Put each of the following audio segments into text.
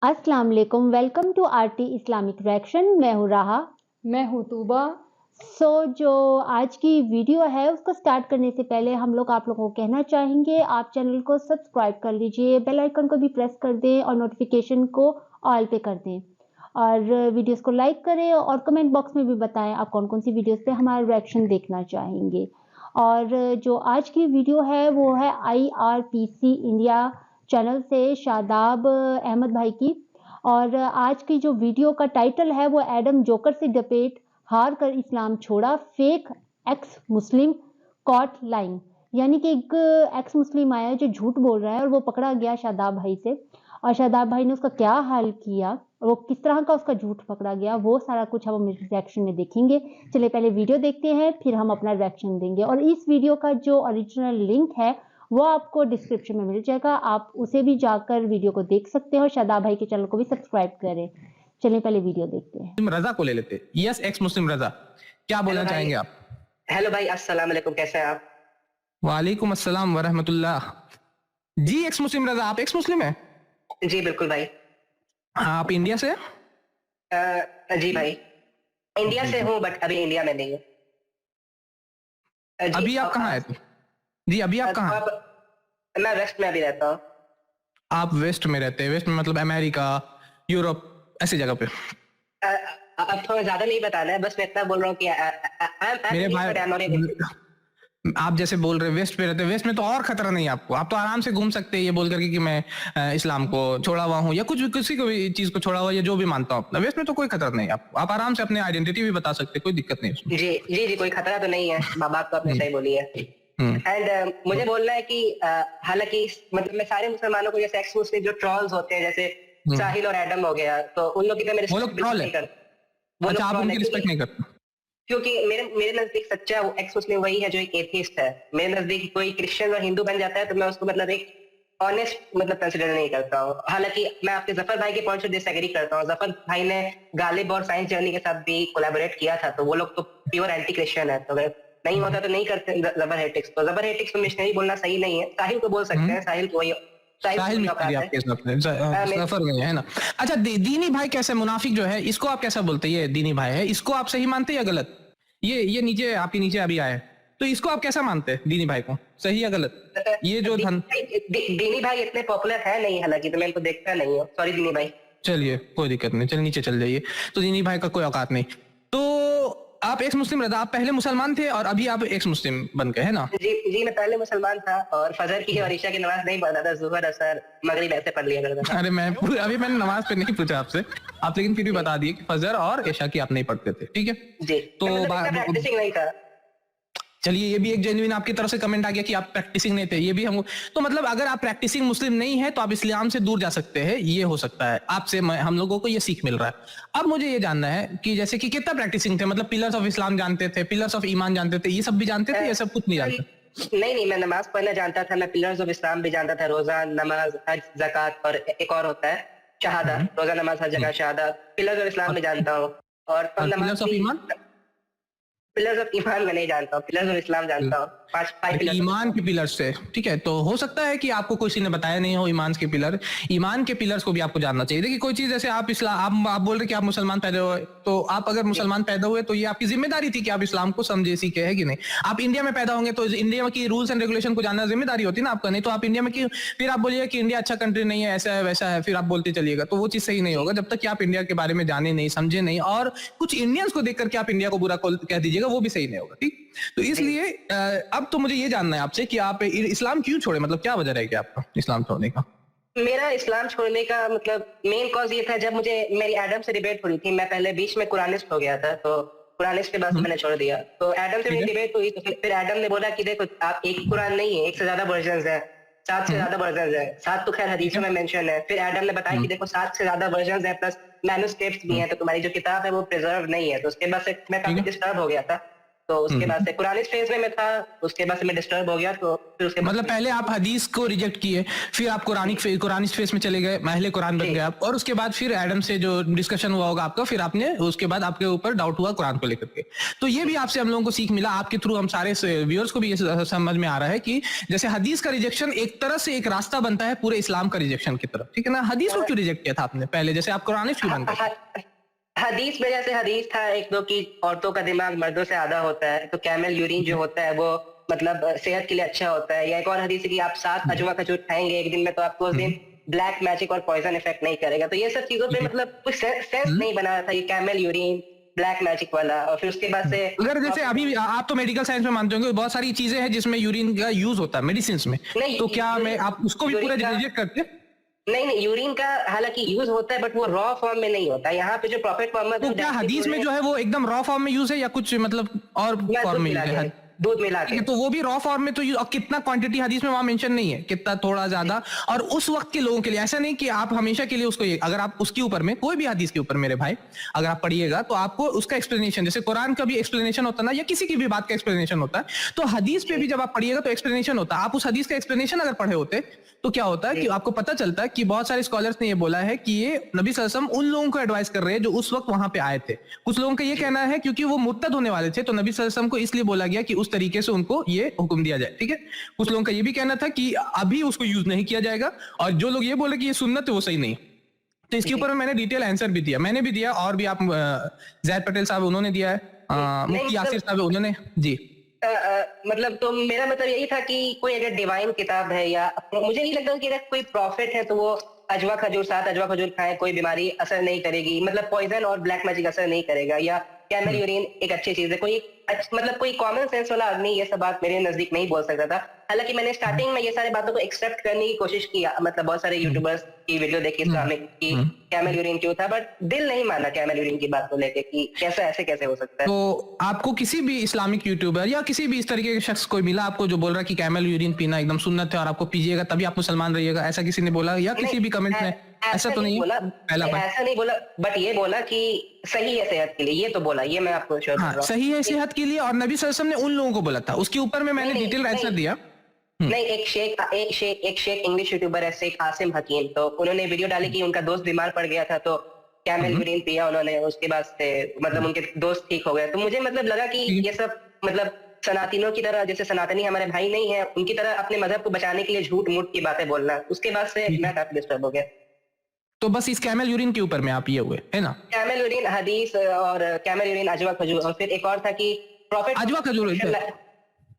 अस्सलाम वालेकुम, welcome to RT Islamic reaction. मैं हूँ राहा। मैं हूँ तूबा। जो आज की वीडियो है उसको स्टार्ट करने से पहले हम लोग आप लोगों को कहना चाहेंगे, आप चैनल को सब्सक्राइब कर लीजिए, बेल आइकन को भी प्रेस कर दें और नोटिफिकेशन को ऑल पे कर दें और वीडियोस को लाइक करें और कमेंट बॉक्स में भी बताएं आप कौन कौन सी वीडियोस पे हमारा रिएक्शन देखना चाहेंगे। और जो आज की वीडियो है वो है IRPC इंडिया चैनल से शादाब अहमद भाई की। और आज की जो वीडियो का टाइटल है वो एडम जोकर से डिबेट, हार कर इस्लाम छोड़ा, fake ex Muslim caught lying. यानी कि एक एक्स मुस्लिम आया जो झूठ बोल रहा है और वो पकड़ा गया शादाब भाई से, और शादाब भाई ने उसका क्या हाल किया, वो किस तरह का उसका झूठ पकड़ा गया, वो सारा कुछ हम रिएक्शन में देखेंगे। चलिए पहले वीडियो देखते हैं, फिर हम अपना रिएक्शन देंगे। और इस वीडियो का जो ओरिजिनल लिंक है वो आपको डिस्क्रिप्शन में मिल जाएगा, आप उसे भी जाकर वीडियो को देख सकते हो। शादाब भाई के चैनल को भी सब्सक्राइब करें। चलिए पहले वीडियो देखते हैं। रजा को ले लेते। यस, एक्स मुस्लिम रजा, क्या बोलना चाहेंगे आप? हेलो भाई, अस्सलाम वालेकुम, कैसे हैं आप? वालेकुम अस्सलाम वरहमतुल्लाह। जी एक्स मुस्लिम रजा, आप एक्स मुस्लिम है? जी बिल्कुल भाई। आप इंडिया से? जी भाई, इंडिया से हूँ बट अभी इंडिया में नहीं हूँ। अभी आप कहाँ हैं? जी अभी आप कहाँ? मैं वेस्ट में अभी रहता हूँ। आप वेस्ट में रहते हैं? वेस्ट में मतलब अमेरिका, यूरोप, ऐसी जगह पे? अब थोड़ा ज्यादा नहीं बताना है, बस मैं इतना बोल रहा हूँ कि मेरे भाई आप जैसे बोल रहे वेस्ट पे रहते हैं, वेस्ट में तो और खतरा नहीं है आपको, आप तो आराम से घूम सकते हैं ये बोल करके कि मैं इस्लाम को छोड़ा हुआ हूँ या कुछ किसी को भी चीज को छोड़ा हुआ या जो भी मानता हूँ अपना। वेस्ट में तो कोई खतरा नहीं है आपको, आप आराम से अपने आइडेंटिटी भी बता सकते हैं, कोई दिक्कत नहीं उसमें। जी जी जी, कोई खतरा तो नहीं है, माँ बाप तो आपने सही बोली है। एंड मुझे बोलना है कि हालांकि मतलब मैं सारे मुसलमानों को जैसे एक्स मुस्लिम जो ट्रॉल्स होते हैं जैसे साहिल और एडम हो गया, तो उन लोग की तो मेरे वो लोग ट्रॉल है? अच्छा, आप उनकी रिस्पेक्ट नहीं करते? क्योंकि मेरे नजदीक सच्चा वो एक्स मुस्लिम वही है जो एक एथिस्ट है। मेरे नजदीक कोई क्रिश्चियन और हिंदू बन जाता है तो मैं उसको मतलब एक ऑनेस्ट मतलब कंसिडर नहीं करता हूँ। हालांकि मैं आपके जफर भाई के पॉइंट से डिसएग्री करता हूँ। जफर भाई ने गालिब और साइंस जर्नी के साथ भी कोलैबोरेट किया था, तो वो लोग तो प्योर एंटी क्रिश्चियन है, तो अगर नहीं होता तो नहीं करते जबर हेटिक्स। तो जबर हेटिक्स को मिशनरी बोलना सही नहीं है। साहिल को बोल सकते हैं, साहिल को वही साहिल आपके सफर में है ना। अच्छा, दीनी भाई कैसे, मुनाफिक जो है इसको आप कैसा बोलते हैं? ये दीनी भाई है, इसको आप सही मानते हैं या गलत? ये नीचे आपके नीचे अभी आए, तो इसको आप कैसा मानते हैं दीनी भाई को, सही या गलत? ये जो दीनी भाई इतने पॉपुलर है नहीं, हालांकि तो मैं इनको देखता नहीं हूँ, सॉरी दीनी भाई। चलिए कोई दिक्कत नहीं, चलिए नीचे चल जाइए। तो दीनी भाई का कोई औकात नहीं। तो आप एक्स मुस्लिम रजा, आप पहले मुसलमान थे और अभी आप एक्स मुस्लिम बन गए है ना? जी मैं पहले मुसलमान था और फजर की और ईशा की नमाज नहीं पढ़ता था, जुहर असर मगरिब ऐसे पढ़ लिया करता था। अरे अभी मैंने नमाज पे नहीं पूछा आपसे, आप लेकिन फिर भी बता दिए कि फजर और ईशा की आप नहीं पढ़ते थे, ठीक है? जी तो प्रैक्टिसिंग नहीं था। चलिए, ये भी एक जेन्युइन आपकी तरफ से कमेंट आ गया कि आप प्रैक्टिसिंग नहीं थे, ये भी हम तो मतलब अगर आप प्रैक्टिसिंग मुस्लिम नहीं है तो आप इस्लाम से दूर जा सकते हैं, ये हो सकता है आपसे हम लोगों को ये सीख मिल रहा है। अब मुझे ये जानना है कि जैसे कि कितना प्रैक्टिसिंग थे, मतलब पिलर्स ऑफ इस्लाम जानते थे, पिलर्स ऑफ ईमान जानते थे, ये सब भी जानते थे, ये सब कुछ नहीं जानते? नहीं, मैं नमाज पढ़ना जानता था, मैं पिलर्स ऑफ इस्लाम भी जानता था, रोजा, नमाज, हज, ज़कात और एक और होता है शहादा, रोजा, नमाज, हज, ज़कात, शहादा। पिलर्स ऑफ इस्लाम भी जानता हूँ और पिलर्स ऑफ ईमान? पिलर्स ऑफ ईमान में नहीं जानता हूँ, पिलर्स ऑफ इस्लाम जानता हूँ। ईमान के पिलर्स से, ठीक है। तो हो सकता है कि आपको किसी ने बताया नहीं हो ईमान के पिलर, ईमान के पिलर्स को भी आपको जानना चाहिए। देखिए कोई चीज जैसे आप इस्लाम, आप बोल रहे कि आप मुसलमान पैदा हुए, तो आप अगर मुसलमान पैदा हुए तो ये आपकी जिम्मेदारी थी कि आप इस्लाम को समझे, सीखे, है कि नहीं? आप इंडिया में पैदा होंगे तो इंडिया की रूल्स एंड रेगुलेशन को जानना जिम्मेदारी होती है ना आपका, नहीं तो आप इंडिया में फिर आप बोलिए कि इंडिया अच्छा कंट्री नहीं है, ऐसा है वैसा है, फिर आप बोलते चलिएगा, तो वो चीज सही नहीं होगा। जब तक कि आप इंडिया के बारे में जाने नहीं, समझे नहीं, और कुछ इंडियंस को देख करके आप इंडिया को बुरा कह दीजिएगा, वो भी सही नहीं होगा, ठीक? तो इसलिए अब तो मुझे ये जानना है आपसे कि आप इस्लाम क्यों छोड़े, मतलब क्या वजह रहेगी आपका इस्लाम छोड़ने का? मेरा इस्लाम छोड़ने का मतलब मेन कॉज ये था, जब मुझे मेरी एडम से डिबेट हुई थी, मैं पहले बीच में कुरानिस्ट हो गया था, तो कुरानिस्ट के बाद मैंने छोड़ दिया। तो एडम से मेरी डिबेट हुई, तो फिर एडम ने बोला कि देखो आप एक कुरान नहीं है, एक से ज्यादा वर्जन है, 7 से ज्यादा वर्जन है, 7 तो खैर हदीसों में मेंशन है। फिर एडम ने बताया कि देखो 7 से ज्यादा वर्जन है, प्लस मैन्युस्क्रिप्ट्स भी हैं, तो तुम्हारी जो किताब है वो प्रिजर्व नहीं है। तो उसके बाद से मैं काफी डिस्टर्ब हो गया था। तो उसके बाद से कुरानिस्ट फेज में मैं था, उसके बाद से मैं डिस्टर्ब हो गया, तो फिर उसके मतलब पहले आप हदीस को रिजेक्ट किए, फिर आप कुरानिस्ट फेस में चले गए, महले कुरान बन गए आप, और उसके बाद फिर एडम से जो डिस्कशन हुआ होगा आपका, फिर आपने उसके बाद आपके ऊपर डाउट हुआ कुरान को लेकर के। तो ये भी आपसे हम लोगों को सीख मिला, आपके थ्रू हम सारे व्यूअर्स को भी ये समझ में आ रहा है कि जैसे हदीस का रिजेक्शन एक तरह से एक रास्ता बनता है पूरे इस्लाम का रिजेक्शन की तरफ, ठीक है ना। हदीस को क्यों रिजेक्ट किया था आपने पहले, जैसे आप कुरानिस्ट क्यों बन गए? हदीस में जैसे हदीस था एक दो की औरतों का दिमाग मर्दों से आधा होता है, तो कैमल यूरिन जो होता है वो मतलब सेहत के लिए अच्छा होता है। या एक और हदीस है कि आप 7 अजवा खजूर खाएंगे एक दिन में, तो आपको उस दिन ब्लैक मैजिक और पॉइजन इफेक्ट नहीं करेगा। तो ये सब चीजों पे मतलब कुछ सेंस नहीं बना रहा था ये कैमल यूरिन ब्लैक मैजिक वाला। और फिर उसके बाद से अगर जैसे अभी आप तो मेडिकल साइंस में मानते होंगे, बहुत सारी चीजें हैं जिसमें यूरिन का यूज होता है मेडिसिन में, तो क्या मैं आप उसको भी पूरा रिजेक्ट करते? नहीं, यूरिन का हालांकि यूज होता है बट वो रॉ फॉर्म में नहीं होता। यहाँ पे जो प्रॉफिट मोहम्मद, तो क्या हदीस में जो है वो एकदम रॉ फॉर्म में यूज है या कुछ मतलब और फॉर्म में यूज है? दूध मिला के, तो वो भी रॉ फॉर्म में, तो कितना क्वांटिटी हदीस में वहां मेंशन नहीं है, कितना थोड़ा ज्यादा। और उस वक्त के लोगों के लिए ऐसा नहीं कि आप हमेशा के लिए उसको, अगर आप उसके ऊपर में कोई भी हदीस के ऊपर मेरे भाई अगर आप पढ़िएगा तो आपको उसका एक्सप्लेनेशन, जैसे कुरान का भी एक्सप्लेनेशन होता है ना, या किसी की भी बात का एक्सप्लेनेशन होता है, तो हदीस पे भी जब आप पढ़िएगा तो एक्सप्लेनेशन होता है। आप उस हदीस का एक्सप्लेनेशन अगर पढ़े होते तो क्या होता है कि आपको पता चलता है कि बहुत सारे स्कॉलर्स ने ये बोला है कि ये नबी सल्लल्लाहु अलैहि वसल्लम उन लोगों को एडवाइस कर रहे हैं जो उस वक्त वहां पे आए थे। कुछ लोगों का ये कहना है क्योंकि वो मुर्तद होने वाले थे, तो नबी सल्लल्लाहु अलैहि वसल्लम को इसलिए बोला गया कि उस तरीके से उनको ये हुक्म दिया जाए, ठीक है। कुछ लोगों का ये भी कहना था कि अभी उसको यूज नहीं किया जाएगा, और जो लोग ये बोले कि ये सुन्नत है वो सही नहीं। तो इसके ऊपर मैंने डिटेल आंसर भी दिया, मैंने भी दिया, और भी आप जैद पटेल साहब उन्होंने दिया है, मुफ्ती यासिर साहब उन्होंने, जी। मतलब तो मेरा मतलब यही था कि कोई अगर डिवाइन किताब है, या मुझे नहीं लगता कि अगर कोई प्रॉफिट है तो वो अजवा खजूर 7 अजवा खजूर खाए कोई बीमारी असर नहीं करेगी, मतलब पॉइजन और ब्लैक मैजिक असर नहीं करेगा, या कैमल यूरिन एक अच्छी चीज है। कोई मतलब कोई कॉमन सेंस वाला आदमी ये सब बात मेरे नजदीक नहीं बोल सकता था। हालांकि मैंने स्टार्टिंग में ये सारी बातों को एक्सेप्ट करने की कोशिश की, मतलब बहुत सारे यूट्यूबर्स की वीडियो देखी इस्लामिक की कैमल यूरिन क्यों था, बट दिल नहीं माना कैमल यूरिन की बात को लेके कि कैसा ऐसे कैसे हो सकता है। तो आपको किसी भी इस्लामिक यूट्यूबर या किसी भी इस तरीके के शख्स कोई मिला आपको जो बोल रहा है कि कैमल यूरिन पीना एकदम सुन्नत है और आपको पीजिएगा तभी आप मुसलमान रहिएगा, ऐसा किसी ने बोला या किसी भी कमेंट में? ऐसा तो नहीं बोला, पहला बात ऐसा नहीं बोला, बट ये बोला कि सही है सेहत के लिए, ये तो बोला, ये मैं आपको श्योर कर रहा हूं। सही है सेहत के लिए, और नबी सल्लल्लाहु अलैहि वसल्लम ने उन लोगों को बोला था, उसके ऊपर में मैंने डिटेल आंसर दिया। नहीं, एक शेख इंग्लिश यूट्यूबर है शेख आसिम हकीम, तो उन्होंने वीडियो डाली कि उनका दोस्त बीमार पड़ गया था तो कैमल यूरिन पिया उन्होंने, उसके बाद से मतलब उनके दोस्त ठीक हो गए। तो मुझे मतलब लगा कि ये सब मतलब सनातनियों की तरह, जैसे सनातनी हमारे भाई नहीं है, उनकी तरह अपने मजहब को बचाने के लिए झूठ मूठ की बातें बोलना, उसके बाद से मैं काफी डिस्टर्ब हो गया। तो बस इस कैमल यूरिन के ऊपर में आप ये हुए है ना? कैमल यूरिन हदीस और कैमल यूरिन अजवा खजूर, और फिर एक और था कि प्रॉफिट अजवा खजूर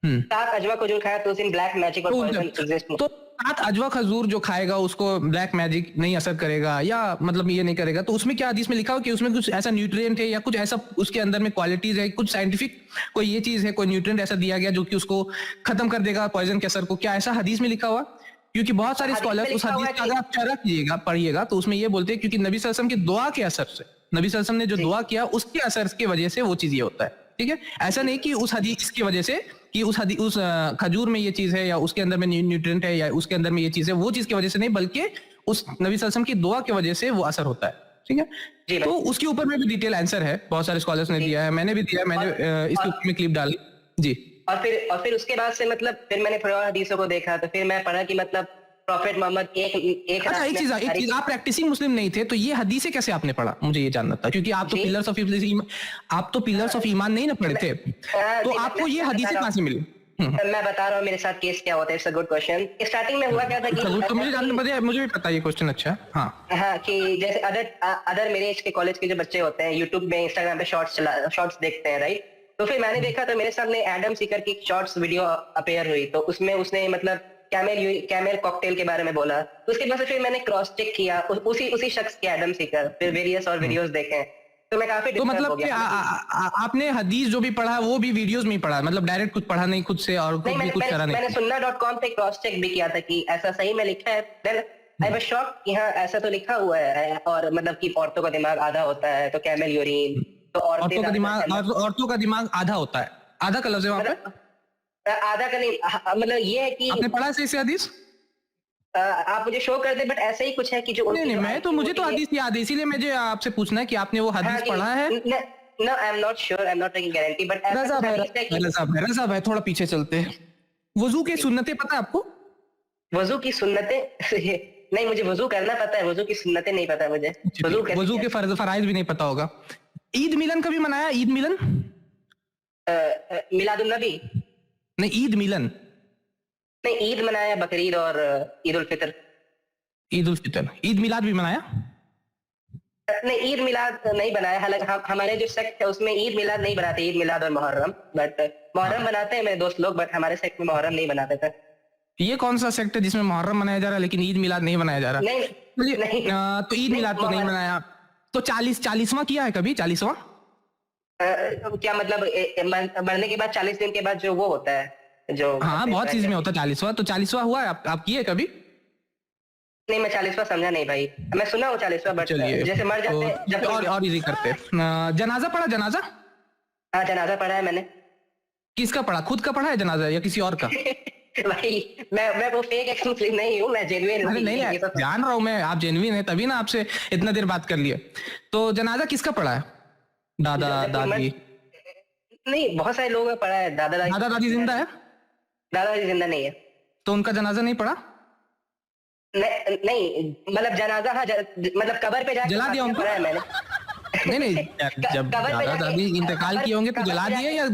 7 अजवा खजूर खाया तो उस दिन ब्लैक मैजिक और पॉइजन एग्जिस्ट नहीं। तो 7 अजवा खजूर जो खाएगा उसको ब्लैक मैजिक नहीं असर करेगा, या मतलब ये नहीं करेगा, तो उसमें क्या हदीस में लिखा हो कि उसमें कुछ ऐसा न्यूट्रिएंट है या कुछ ऐसा उसके अंदर में क्वालिटीज है, कुछ साइंटिफिक कोई ये चीज है, कोई न्यूट्रिएंट ऐसा दिया गया जो कि उसको खत्म कर देगा पॉइजन के असर को? क्या ऐसा हदीस में लिखा हुआ? क्योंकि बहुत सारे स्कॉलर्स उस हदीस का अगर आप चर्चा कीजिएगा पढ़िएगा तो उसमें ये बोलते हैं क्योंकि नबी सल्लल्लाहु अलैहि वसल्लम की दुआ के असर से, नबी सल्लल्लाहु अलैहि वसल्लम ने जो दुआ किया उसके असर की वजह से वो चीज ये होता है, ठीक है। ऐसा नहीं कि उस हदीस की वजह से कि उस खजूर में ये चीज है या उसके अंदर में न्यूट्रिएंट है या उसके अंदर में ये चीज है, वो चीज की वजह से नहीं, बल्कि उस नबी सल्लल्लाहु अलैहि वसल्लम की दुआ की वजह से वो असर होता है, ठीक है। तो उसके ऊपर में भी डिटेल आंसर है, बहुत सारे स्कॉलर्स ने दिया है, मैंने भी दिया, मैंने इसके ऊपर में क्लिप डाली जी। और फिर उसके बाद से मतलब फिर मैंने थोड़ा हदीसों को देखा, तो फिर मैं पढ़ा कि मतलब प्रॉफिट मोहम्मद एक अच्छा एक चीज आप प्रैक्टिसिंग मुस्लिम नहीं थे तो ये हदीसें कैसे आपने पढ़ा, मुझे ये जानना था, क्योंकि आप तो पिलर्स ऑफ ईमान नहीं ना पढ़े थे, तो आपको ये हदीसें कहां से मिली? मैं बता रहा हूँ मेरे साथ केस क्या होता है। It's a good question. Starting में हुआ क्या था कि तो मुझे जानना पड़ेगा, मुझे भी पता है ये क्वेश्चन। अच्छा हाँ कि जैसे अदर मेरे एज के कॉलेज के जो बच्चे होते हैं यूट्यूब में इंस्टाग्राम पे शॉर्ट्स देखते हैं, राइट। तो फिर मैंने देखा तो मेरे सामने एडम सीकर की शॉर्ट्स वीडियो अपेयर हुई, तो उसमें उसने मतलब कैमल कॉकटेल के बारे में बोला। तो उसके बाद से फिर मैंने क्रॉस चेक किया उसी शख्स के एडम सीकर, फिर वेरियस और वीडियोस देखे, तो मैं काफी तो मतलब कि आपने हदीस जो भी पढ़ा वो भी वीडियोस में ही पढ़ा, मतलब डायरेक्ट कुछ पढ़ा नहीं खुद से और खुद भी कुछ करा नहीं? मैंने sunnah.com पे क्रॉस चेक भी किया था कि ऐसा सही में लिखा है। देन आई वाज शॉक्ड कि हाँ ऐसा तो लिखा हुआ है, और मतलब कि औरतों का दिमाग आधा होता है तो कैमल यूरिन, तो औरतों का दिमाग आधा होता है, आधा का लफ्ज है वहां पे, आधा का नहीं, मतलब ये है कि आपने पढ़ा है इसे हदीस? आप मुझे शो कर दे, बट ऐसा ही कुछ है कि जो नहीं मैं तो मुझे तो हदीस याद है, इसीलिए मुझे आपसे पूछना है कि आपने वो हदीस पढ़ा है। No, I'm not sure. I'm not taking guarantee, but रजा भाई थोड़ा पीछे चलते हैं। वजू की सुन्नतें पता है आपको? वजू की सुन्नतें नहीं, मुझे वजू करना पता है, वजू की सुन्नतें नहीं पता मुझे। वजू के फराइज भी नहीं पता होगा। ईद मिलन कभी मनाया? ईद मिलन? मिलादुन नबी नहीं, ईद मिलन नहीं, ईद मनाया, बकरीद और ईद उल फितर। ईद उल फितर, ईद मिलाद भी मनाया? नहीं, ईद मिलाद नहीं बनाया। हालांकि हमारे जो सेक्ट है उसमें ईद मिलाद नहीं बनाते, ईद मिलाद और मुहर्रम। बट मुहर्रम बनाते हैं मेरे दोस्त लोग, बट हमारे सेक्ट में मुहर्रम नहीं बनाते थे। ये कौन सा सेक्ट है जिसमें मुहर्रम मनाया जा रहा है लेकिन ईद मिलाद नहीं मनाया जा रहा? नहीं, तो ईद मिलाद तो नहीं मनाया, तो 40वां किया है कभी? 40वां क्या मतलब? मरने के बाद 40 दिन के बाद जो वो होता है, जो हाँ बहुत चीज में होता है 40वां, तो 40वां हुआ है आप किए कभी? नहीं, मैं 40वां समझा नहीं भाई। मैं सुना हूँ 40वां, बट जैसे मर जाते हैं जब और इजी करते हैं। जनाजा पढ़ा? जनाजा? हाँ, जनाजा पढ़ा है मैंने। किसका पढ़ा? खुद का पढ़ा है जनाजा या किसी और का? भाई मैं वो फेक एक्स मुस्लिम नहीं हूँ, मैं जेन्युइन हूँ। नहीं जान रहा हूँ मैं, आप जेन्युइन है तभी ना आपसे इतना देर बात कर लिए। तो जनाजा किसका पढ़ा है? दादा दादी? नहीं, बहुत सारे लोगों का पढ़ा है। दादा दादी जिंदा है? दादा दादी जिंदा नहीं है। तो उनका जनाजा नहीं पढ़ा? नहीं, मतलब जनाजा, हाँ, मतलब कब्र पे जाके जला दिया उनको? पढ़ा है मैंने। नहीं जब दादा दादी इंतकाल किए होंगे तो जला दिए या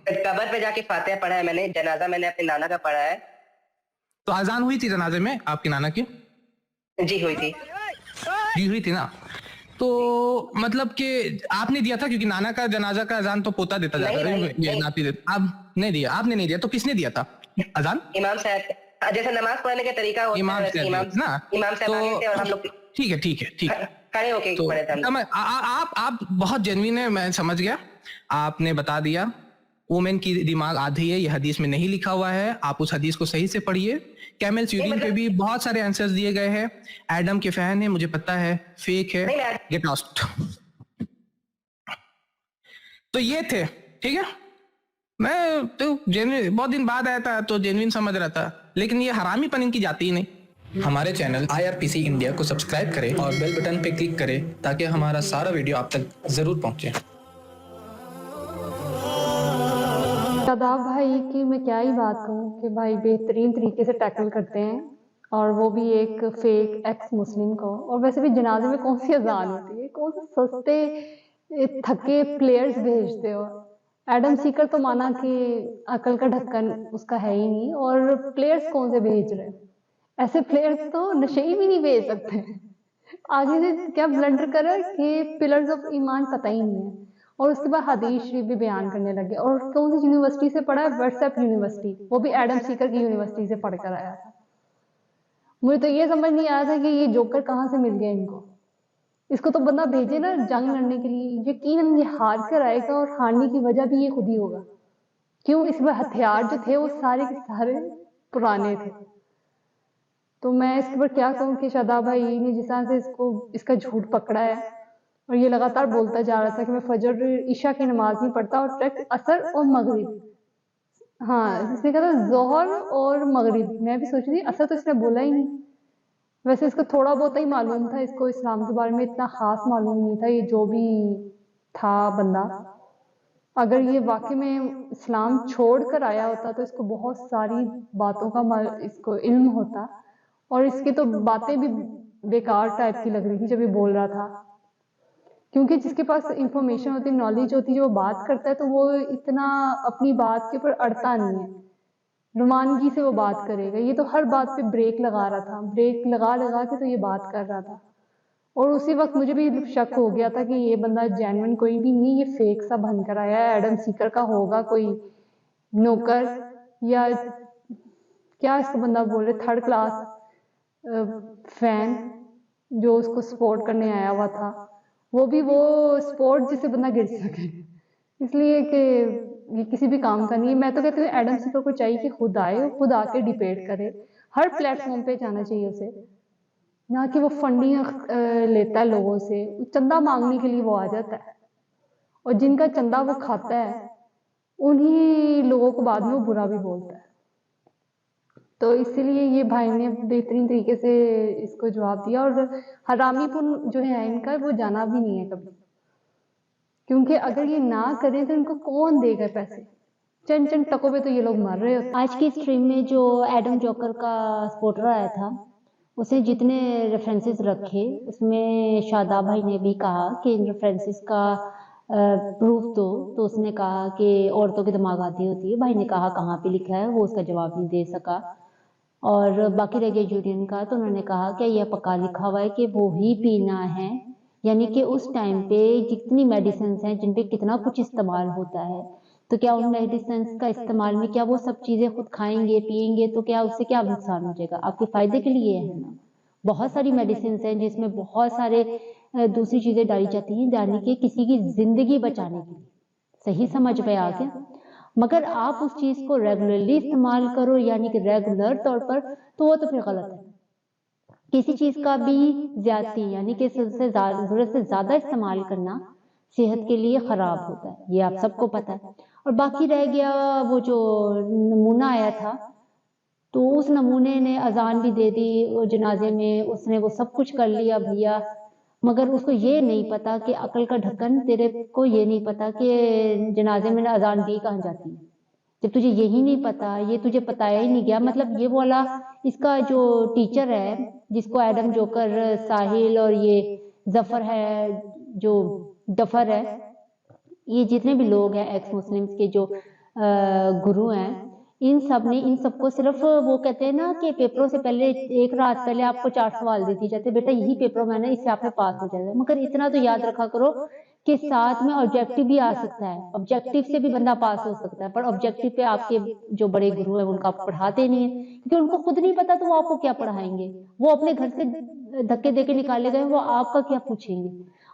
कब्र पे जाके फातिहा पढ़ा है मैंने। जनाजा मैंने अपने नाना का पढ़ा है। तो अजान हुई थी जनाजे में आपके नाना की? जी हुई थी। जी हुई थी ना। तो मतलब कि आपने दिया था, क्योंकि नाना का जनाजा का अजान तो पोता देता जाता है, नाती देता। आप नहीं दिया? आपने नहीं दिया तो किसने दिया था अजान? इमाम साहब, जैसे नमाज पढ़ने का तरीका होता है, इमाम साहब आगे थे और हम लोग ठीक है खड़े होके पढ़े थे। आप बहुत जेन्युइन है, मैं समझ गया। आपने बता दिया वुमेन की दिमाग आधी है, ये हदीस में नहीं लिखा हुआ है। आप उस हदीस को सही से पढ़िए। कैमल यूरिन पे भी बहुत सारे आंसर्स दिए गए हैं। एडम के फैन है, मुझे पता है, फेक है, गेट लॉस्ट। तो ये थे, ठीक है। मैं तो जेन्युइन बहुत दिन बाद आया था तो जेन्युइन समझ रहा था, लेकिन ये हरामीपन इनकी जाती ही नहीं। हमारे चैनल IRPC इंडिया को सब्सक्राइब करें और बेल बटन पे क्लिक करें ताकि हमारा सारा वीडियो आप तक जरूर पहुंचे। शादाब भाई की मैं क्या ही बात कहूँ कि भाई बेहतरीन तरीके से टैकल करते हैं, और वो भी एक फेक एक्स मुस्लिम को। और वैसे भी जनाजे में कौन सी अजान होती है? कौन से सस्ते थके प्लेयर्स भेजते हो? एडम सीकर तो माना कि अकल का ढक्कन उसका है ही नहीं, और प्लेयर्स कौन से भेज रहे हैं? ऐसे प्लेयर्स तो नशे भी नहीं भेज सकते। आगे से क्या ब्लंडर करा कि पिलर्स ऑफ ईमान पता ही नहीं है, और उसके बाद हदीस शरीफ भी बयान करने लगे। और कौन सी यूनिवर्सिटी से पढ़ा है? व्हाट्सएप यूनिवर्सिटी, वो भी एडम सीकर की यूनिवर्सिटी से पढ़कर आया था। मुझे तो ये समझ नहीं आया था कि ये जोकर कहाँ से मिल गया इनको। इसको तो बंदा भेजे ना जंग लड़ने के लिए, यकीनन ये हार कर आएगा, और हारने की वजह भी ये खुद ही होगा। क्यों? इसमें हथियार जो थे वो सारे के सारे पुराने थे। तो मैं इसके ऊपर क्या कहूँ कि शादाब भाई ने जिस तरह से इसका झूठ पकड़ा है, और ये लगातार बोलता जा रहा था कि मैं फजर ईशा की नमाज नहीं पढ़ता, और ट्रक असर और मगरिब, हाँ इसने कहा था जोहर और मगरिब। मैं भी सोच रही थी असर तो इसने बोला ही नहीं। वैसे इसको थोड़ा बहुत ही मालूम था, इसको इस्लाम के बारे में इतना खास मालूम नहीं था। ये जो भी था बंदा, अगर ये वाकई में इस्लाम छोड़ कर आया होता तो इसको बहुत सारी बातों का इसको इल्म होता, और इसकी तो बातें भी बेकार टाइप की लग रही थी जब ये बोल रहा था। क्योंकि जिसके पास इंफॉर्मेशन होती है, नॉलेज होती है, जो बात करता है, तो वो इतना अपनी बात के ऊपर अड़ता नहीं है, रुमानगी से वो बात करेगा। ये तो हर बात पे ब्रेक लगा रहा था, ब्रेक लगा लगा के तो ये बात कर रहा था। और उसी वक्त मुझे भी शक हो गया था कि ये बंदा जेन्युइन कोई भी नहीं, ये फेक सा बनकर आया है। एडम सीकर का होगा कोई नौकर, या क्या इसको बंदा बोल रहे, थर्ड क्लास फैन जो उसको सपोर्ट करने आया हुआ था। वो भी वो स्पोर्ट जिससे बंदा गिर सके, इसलिए कि ये किसी भी काम का नहीं है। मैं तो कहती हूँ एडम सीकर को चाहिए कि खुद आए, खुद आके डिबेट करे। हर प्लेटफॉर्म पे जाना चाहिए उसे, ना कि वो फंडिंग लेता है लोगों से। चंदा मांगने के लिए वो आ जाता है, और जिनका चंदा वो खाता है उन्हीं लोगों को बाद में वो बुरा भी बोलता है। तो इसीलिए ये भाई ने बेहतरीन तरीके से इसको जवाब दिया। और हरामीपुन जो है इनका, वो जाना भी नहीं है कभी, क्योंकि अगर ये ना करें तो इनको कौन देगा पैसे। चंद चंद टकों पे तो ये लोग मर रहे होते। आज की स्ट्रीम में जो एडम जोकर का सपोर्टर आया था, उसने जितने रेफरेंसेस रखे उसमें शादाब भाई ने भी कहा कि इन रेफरेंसेस का प्रूफ दो, तो उसने कहा कि औरतों के दिमाग आती होती है। भाई ने कहा कहाँ पे लिखा है, वो उसका जवाब नहीं दे सका। और बाकी रह गया यूरियन का, तो उन्होंने कहा कि यह पक्का लिखा हुआ है कि वो ही पीना है, यानी कि उस टाइम पे जितनी मेडिसिन हैं जिन पे कितना कुछ इस्तेमाल होता है, तो क्या उन मेडिसिन का इस्तेमाल में क्या वो सब चीज़ें खुद खाएंगे पिएंगे तो क्या उससे क्या नुकसान हो जाएगा? आपके फायदे के लिए है ना। बहुत सारी मेडिसिन हैं जिसमें बहुत सारे दूसरी चीज़ें डाली जाती हैं, यानी कि किसी की जिंदगी बचाने के लिए। सही समझ में आ गया? मगर आप उस चीज़ को रेगुलरली इस्तेमाल करो, यानी कि रेगुलर तौर पर, तो वो तो फिर गलत है। किसी चीज़ का भी ज्यादती यानी कि ज़रूरत से ज़्यादा इस्तेमाल करना सेहत के लिए ख़राब होता है, ये आप सबको पता है। और बाकी रह गया वो जो नमूना आया था, तो उस नमूने ने अजान भी दे दी वो जनाजे में, उसने वो सब कुछ कर लिया भैया, मगर उसको ये नहीं पता कि अकल का ढक्कन, तेरे को ये नहीं पता कि जनाजे में अजान दी कहाँ जाती है। जब तुझे यही नहीं पता, ये तुझे बताया ही नहीं गया, मतलब ये वाला इसका जो टीचर है जिसको एडम जोकर, साहिल और ये जफर है जो डफर है, ये जितने भी लोग हैं एक्स मुस्लिम्स के जो गुरु हैं, इन सब ने इन सबको सिर्फ वो कहते हैं ना कि पेपरों से पहले एक रात पहले आपको 4 सवाल दे दिए जाते, बेटा यही पेपरों में ना, इससे आप में पास हो जाएगा। मगर इतना तो याद रखा करो कि साथ में ऑब्जेक्टिव भी आ सकता है, ऑब्जेक्टिव से भी बंदा पास हो सकता है, पर ऑब्जेक्टिव पे आपके जो बड़े गुरु हैं उनका आप पढ़ाते नहीं है, क्योंकि उनको खुद नहीं पता तो वो आपको क्या पढ़ाएंगे। वो अपने घर से धक्के दे के निकाले गए, वो आपका क्या पूछेंगे।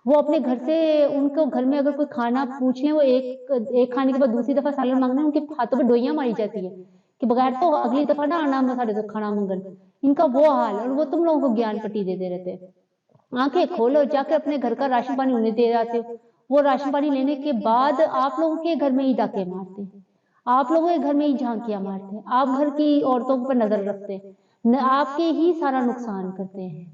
वो अपने घर से, उनको घर में अगर कोई खाना पूछ ले, वो एक खाने के बाद दूसरी दफा सालन मांगना, उनके हाथों पे डोइयां मारी जाती है कि बगैर तो अगली दफा ना आना साढ़े तो खाना मंगन। इनका वो हाल है, और वो तुम लोगों को ज्ञान पट्टी देते रहते हैं। आंखें खोलो, जाकर अपने घर का राशन पानी उन्हें दे आते हो, वो राशन पानी लेने के बाद आप लोगों के घर में ही डाके मारते हैं, आप लोगों के घर में ही झांकियां मारते हैं, आप घर की औरतों पर नजर रखते हैं, आपके ही सारा नुकसान करते हैं।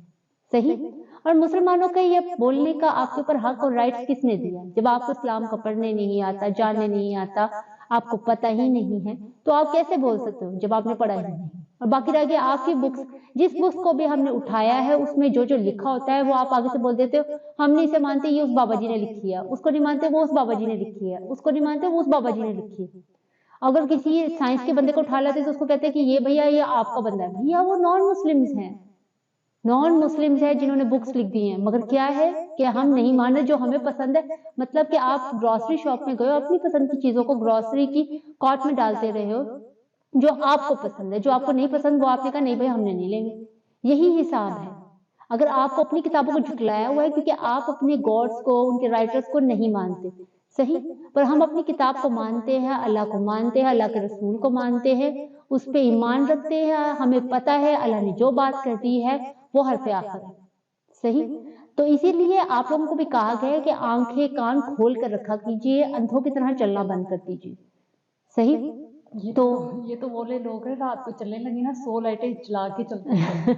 सही। और मुसलमानों का ये बोलने का आपके ऊपर हक और राइट्स किसने दिया? जब आपको इस्लाम का पढ़ने नहीं आता, जानने नहीं आता, आपको पता ही नहीं है, तो आप कैसे बोल सकते हो जब आपने पढ़ा ही नहीं। और बाकी रह गया आपकी बुक्स, जिस बुक्स को भी हमने उठाया है उसमें जो जो लिखा होता है वो आप आगे से बोल देते हो, हम नहीं इसे मानते, ये उस बाबा जी ने लिखी है, उसको नहीं मानते वो उस बाबा जी ने लिखी है, उसको नहीं मानते वो उस बाबा जी ने लिखी है। अगर किसी साइंस के बंदे को उठा लाते तो उसको कहते हैं कि ये भैया ये आपका बंदा है, भैया वो नॉन मुस्लिम्स हैं, नॉन मुस्लिम्स है जिन्होंने बुक्स लिख दी हैं। मगर क्या है कि हम नहीं मान रहे जो हमें पसंद है, मतलब कि आप ग्रोसरी शॉप में गए हो, अपनी पसंद की चीजों को ग्रोसरी की कार्ट में डालते रहे हो, जो आपको पसंद है, जो आपको नहीं पसंद वो आपने कहा नहीं भाई हमने नहीं लेंगे। यही हिसाब है। अगर आपको अपनी किताबों को झुटलाया हुआ है क्योंकि आप अपने गॉड्स को, उनके राइटर्स को नहीं मानते। सही। पर हम अपनी किताब को मानते हैं, अल्लाह को मानते हैं, अल्लाह के रसूल को मानते हैं, उस पर ईमान रखते हैं, हमें पता है अल्लाह ने जो बात कर दी है वो हर पे आखिर है। सही। तो इसीलिए आप लोगों को भी कहा गया है कि आंखें कान खोल कर रखा कीजिए, अंधों की तरह चलना बंद कर दीजिए। सही। ये तो बोले लोग हैं रात को चलने लगी ना 100 लाइटें जला के चलते हैं।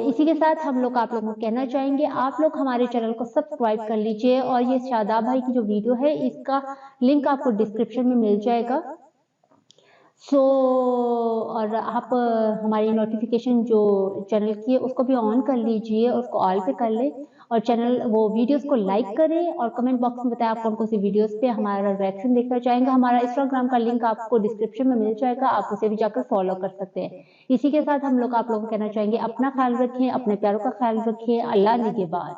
इसी के साथ हम लोग आप लोगों को कहना चाहेंगे, आप लोग हमारे चैनल को सब्सक्राइब कर लीजिए, और ये शादाब भाई की जो वीडियो है इसका लिंक आपको डिस्क्रिप्शन में मिल जाएगा। और आप हमारी नोटिफिकेशन जो चैनल की है उसको भी ऑन कर लीजिए, और उसको ऑल पे कर ले, और चैनल वो वीडियोस को लाइक करें, और कमेंट बॉक्स में बताएं आप कौन कौन सी वीडियोस पे हमारा रिएक्शन देखना चाहेंगे। हमारा इंस्टाग्राम का लिंक आपको डिस्क्रिप्शन में मिल जाएगा, आप उसे भी जाकर फॉलो कर सकते हैं। इसी के साथ हम लोग आप लोगों को कहना चाहेंगे, अपना ख्याल रखें, अपने प्यारों का ख्याल रखें। अल्लाह निगहबान।